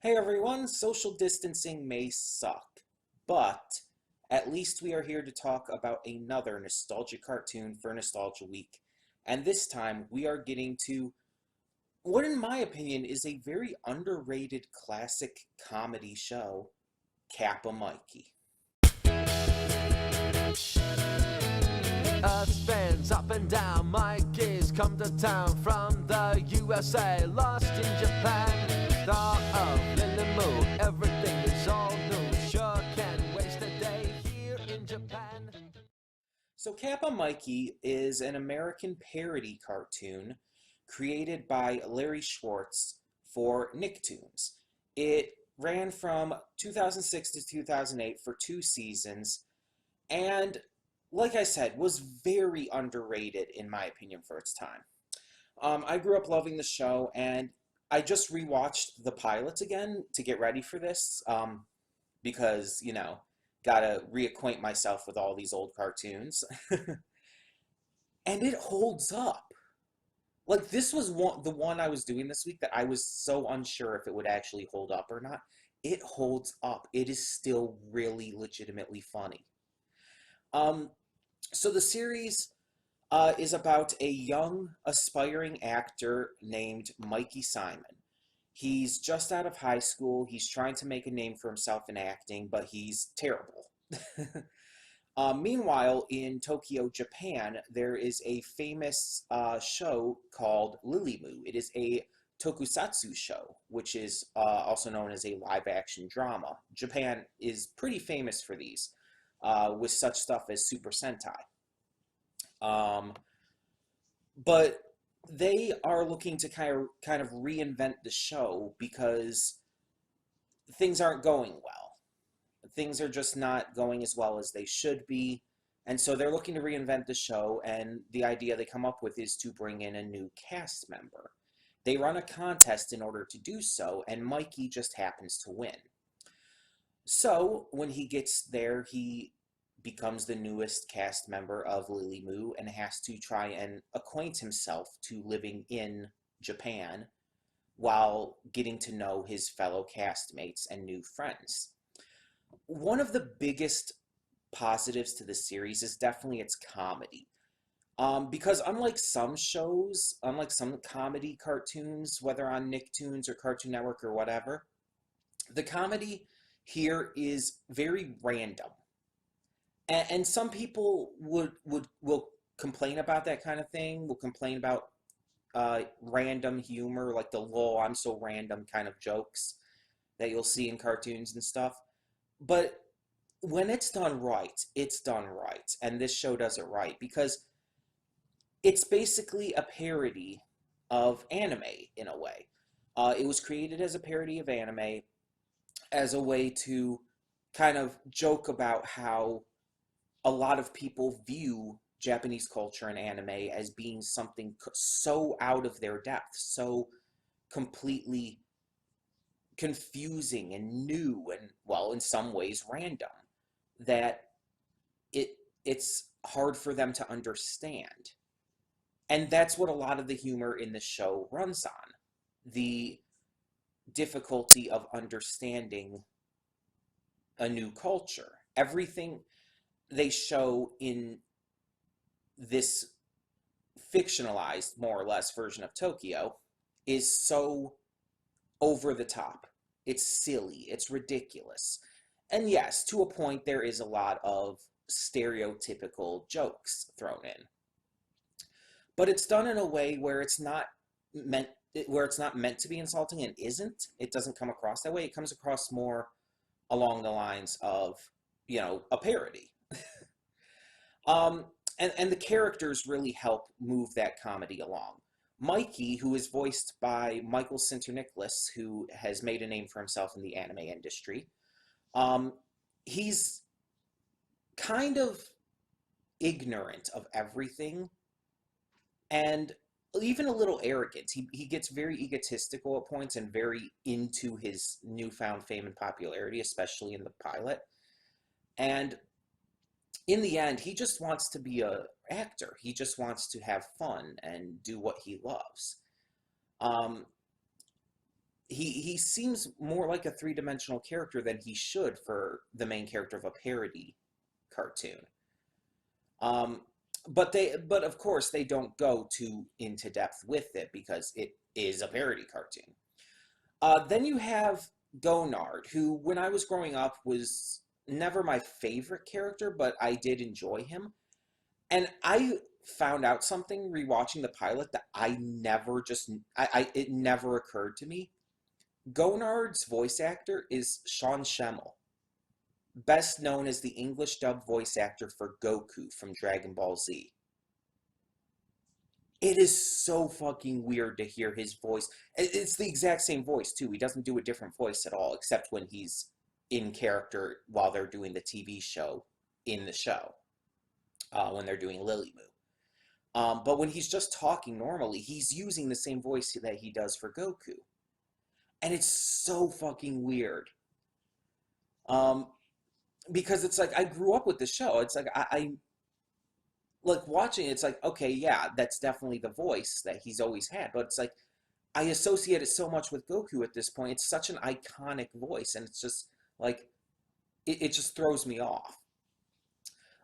Hey everyone, social distancing may suck, but at least we are here to talk about another nostalgic cartoon for Nostalgia Week. And this time we are getting to what, in my opinion, is a very underrated classic comedy show, Kappa Mikey. Earth spins up and down, Mikey's come to town from the USA, lost in Japan. Star of LilyMu, everything is all new. Sure can waste a day here in Japan. So Kappa Mikey is an American parody cartoon created by Larry Schwartz for Nicktoons. It ran from 2006 to 2008 for 2 seasons, and like I said, was very underrated in my opinion for its time. I grew up loving the show, and I just rewatched the pilot again to get ready for this, because, gotta reacquaint myself with all these old cartoons. And it holds up. Like, this was the one I was doing this week that I was so unsure if it would actually hold up or not. It holds up. It is still really legitimately funny. Um, so the series is about a young, aspiring actor named Mikey Simon. He's just out of high school. He's trying to make a name for himself in acting, but he's terrible. Meanwhile, in Tokyo, Japan, there is a famous show called LilyMu. It is a tokusatsu show, which is also known as a live-action drama. Japan is pretty famous for these, with such stuff as Super Sentai. Um, but they are looking to kind of reinvent the show because things aren't going well. Things are just not going as well as they should be. And so they're looking to reinvent the show, and the idea they come up with is to bring in a new cast member. They run a contest in order to do so, and Mikey just happens to win. So when he gets there, he becomes the newest cast member of LilyMu and has to try and acquaint himself to living in Japan while getting to know his fellow castmates and new friends. One of the biggest positives to the series is definitely its comedy. Because unlike some shows, unlike some comedy cartoons, whether on Nicktoons or Cartoon Network or whatever, the comedy here is very random. And some people will complain about that kind of thing, will complain about random humor, like the "lol, I'm so random" kind of jokes that you'll see in cartoons and stuff. But when it's done right, and this show does it right because it's basically a parody of anime in a way. It was created as a parody of anime, as a way to kind of joke about how a lot of people view Japanese culture and anime as being something so out of their depth, so completely confusing and new and, well, in some ways random, that it's hard for them to understand. And that's what a lot of the humor in the show runs on. The difficulty of understanding a new culture. Everything they show in this fictionalized, more or less, version of Tokyo is so over the top. It's silly. It's ridiculous. And yes, to a point, there is a lot of stereotypical jokes thrown in. But it's done in a way where meant it's not meant to be insulting and isn't. It doesn't come across that way. It comes across more along the lines of, a parody. Um, and the characters really help move that comedy along. Mikey, who is voiced by Michael Sinter-Nicholas, who has made a name for himself in the anime industry, um, he's kind of ignorant of everything and even a little arrogant. He gets very egotistical at points and very into his newfound fame and popularity, especially in the pilot. And in the end, he just wants to be a actor. He just wants to have fun and do what he loves. Um, he seems more like a three-dimensional character than he should for the main character of a parody cartoon. Um, but of course they don't go too into depth with it because it is a parody cartoon. Then you have Gonard, who when I was growing up was never my favorite character, but I did enjoy him. And I found out something rewatching the pilot that I never just it never occurred to me. Gonard's voice actor is Sean Schemmel, best known as the English dub voice actor for Goku from Dragon Ball Z. It is so fucking weird to hear his voice. It's the exact same voice, too. He doesn't do a different voice at all, except when he's in character while they're doing the TV show in the show, when they're doing LilyMu. But when he's just talking normally, he's using the same voice that he does for Goku. And it's so fucking weird. Because it's like, I grew up with the show. It's like, I like watching it, it's like, okay, yeah, that's definitely the voice that he's always had. But it's like, I associate it so much with Goku at this point. It's such an iconic voice, and it's just like, it just throws me off.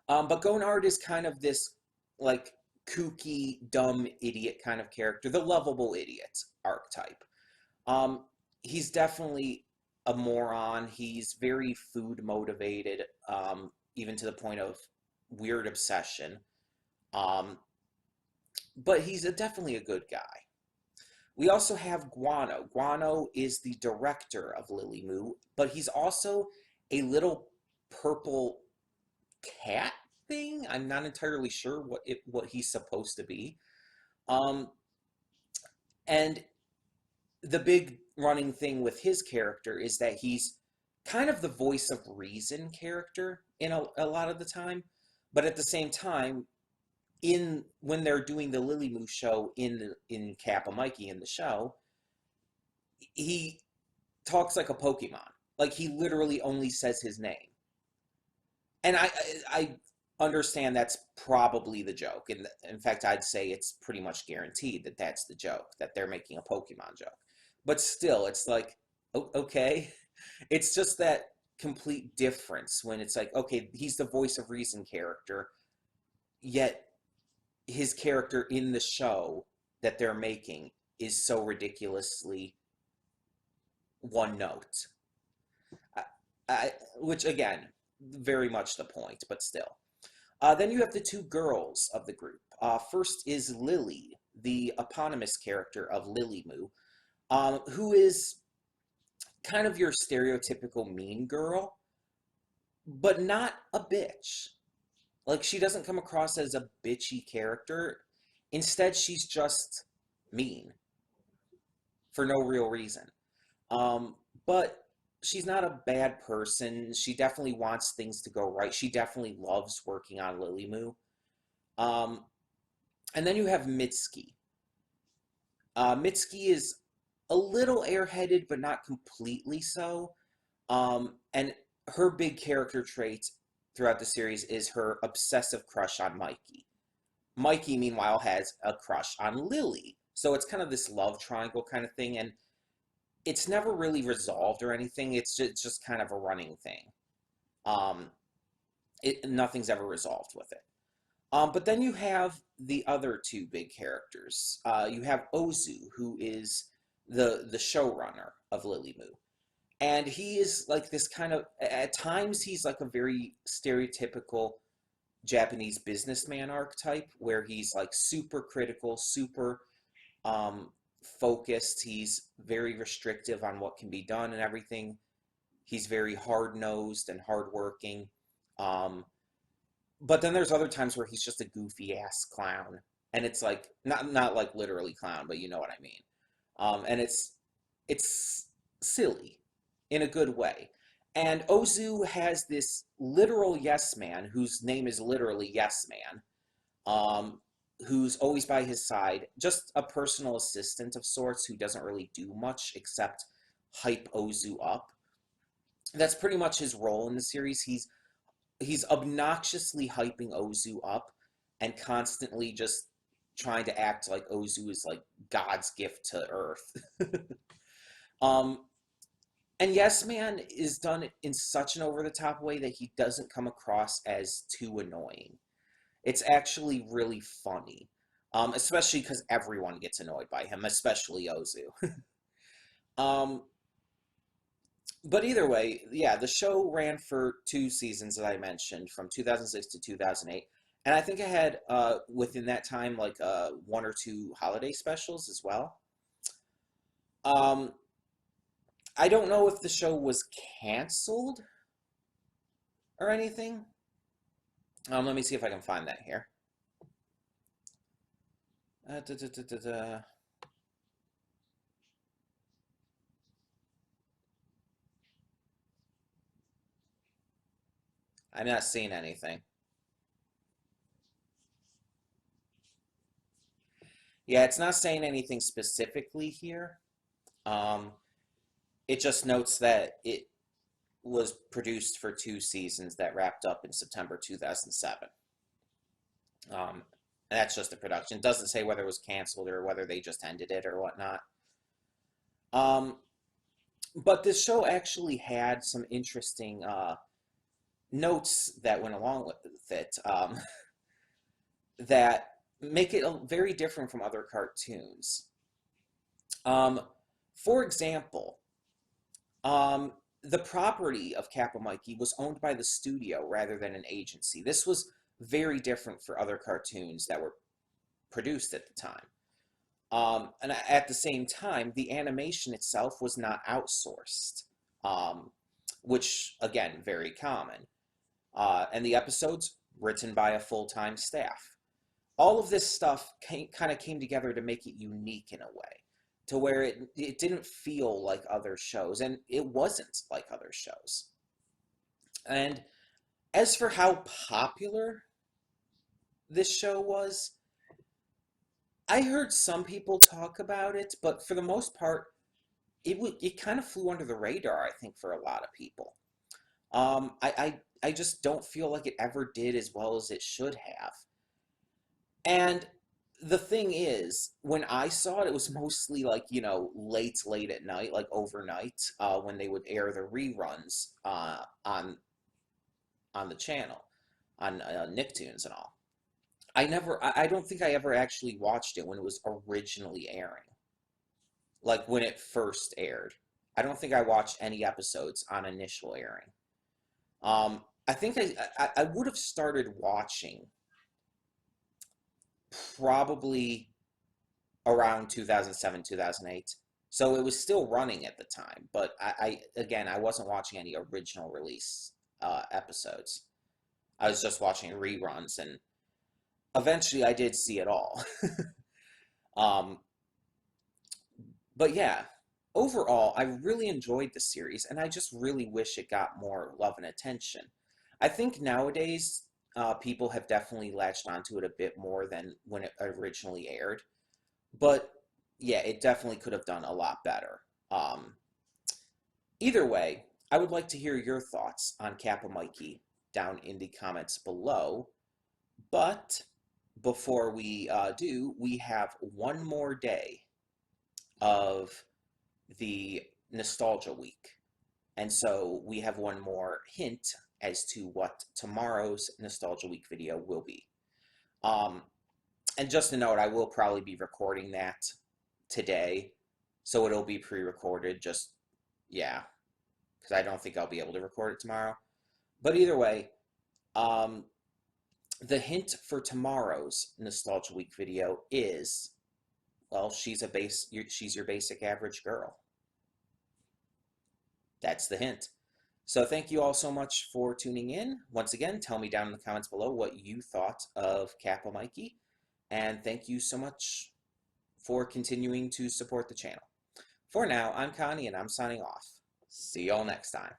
But Gonard is kind of this, like, kooky, dumb idiot kind of character, the lovable idiot archetype. He's definitely a moron. He's very food motivated, even to the point of weird obsession. But he's definitely a good guy. We also have Guano. Guano is the director of LilyMu, but he's also a little purple cat thing. I'm not entirely sure what he's supposed to be. And the big running thing with his character is that he's kind of the voice of reason character in a lot of the time, but at the same time, when they're doing the LilyMu show in Kappa Mikey in the show, he talks like a Pokemon. Like, he literally only says his name. And I understand that's probably the joke. And in fact, I'd say it's pretty much guaranteed that that's the joke, that they're making a Pokemon joke. But still, it's like, okay. It's just that complete difference when it's like, okay, he's the voice of reason character, yet his character in the show that they're making is so ridiculously one note. Which, again, very much the point, but still. Then you have the two girls of the group. First is Lily, the eponymous character of LilyMu, who is kind of your stereotypical mean girl, but not a bitch. Like, she doesn't come across as a bitchy character. Instead, she's just mean for no real reason. But she's not a bad person. She definitely wants things to go right. She definitely loves working on LilyMu. And then you have Mitsuki. Mitsuki is a little airheaded, but not completely so. And her big character trait throughout the series is her obsessive crush on Mikey. Mikey, meanwhile, has a crush on Lily. So it's kind of this love triangle kind of thing, and it's never really resolved or anything. It's just kind of a running thing. Nothing's ever resolved with it. But then you have the other two big characters. You have Ozu, who is the showrunner of LilyMu. And he is like this kind of, at times he's like a very stereotypical Japanese businessman archetype, where he's like super critical, super focused. He's very restrictive on what can be done and everything. He's very hard-nosed and hardworking. But then there's other times where he's just a goofy-ass clown. And it's like, not like literally clown, but you know what I mean. And it's silly in a good way. And Ozu has this literal yes man, whose name is literally Yes Man, who's always by his side, just a personal assistant of sorts who doesn't really do much except hype Ozu up. That's pretty much his role in the series. He's obnoxiously hyping Ozu up and constantly just trying to act like Ozu is like God's gift to Earth. Um, and Yes Man is done in such an over-the-top way that he doesn't come across as too annoying. It's actually really funny, especially because everyone gets annoyed by him, especially Ozu. Um, but either way, yeah, the show ran for 2 seasons that I mentioned, from 2006 to 2008. And I think I had, within that time, like one or two holiday specials as well. Um, I don't know if the show was canceled or anything. Let me see if I can find that here. Da, da, da, da, da. I'm not seeing anything. Yeah, it's not saying anything specifically here. Um, it just notes that it was produced for 2 seasons that wrapped up in September 2007. And that's just the production. It doesn't say whether it was canceled or whether they just ended it or whatnot. Um, but this show actually had some interesting notes that went along with it, that make it very different from other cartoons. Um, for example, the property of Kappa Mikey was owned by the studio rather than an agency. This was very different for other cartoons that were produced at the time. And at the same time, the animation itself was not outsourced, which, again, very common. And the episodes written by a full-time staff. All of this stuff kind of came together to make it unique in a way, to where it didn't feel like other shows, and it wasn't like other shows. And as for how popular this show was, I heard some people talk about it, but for the most part, it kind of flew under the radar, I think, for a lot of people. I just don't feel like it ever did as well as it should have. And the thing is, when I saw it, it was mostly like, late at night, like overnight, when they would air the reruns on the channel, on Nicktoons and all. I don't think I ever actually watched it when it was originally airing, like when it first aired. I don't think I watched any episodes on initial airing. I think I would have started watching probably around 2007, 2008. So it was still running at the time, but again, I wasn't watching any original release episodes. I was just watching reruns, and eventually I did see it all. um, but yeah, overall, I really enjoyed the series, and I just really wish it got more love and attention. I think nowadays, people have definitely latched onto it a bit more than when it originally aired. But yeah, it definitely could have done a lot better. Either way, I would like to hear your thoughts on Kappa Mikey down in the comments below. But before we do, we have one more day of the Nostalgia Week. And so we have one more hint as to what tomorrow's Nostalgia Week video will be. And just a note, I will probably be recording that today, so it'll be pre-recorded, yeah, because I don't think I'll be able to record it tomorrow. But either way, the hint for tomorrow's Nostalgia Week video is, well, she's your basic average girl. That's the hint. So thank you all so much for tuning in. Once again, tell me down in the comments below what you thought of Kappa Mikey. And thank you so much for continuing to support the channel. For now, I'm Connie, and I'm signing off. See y'all next time.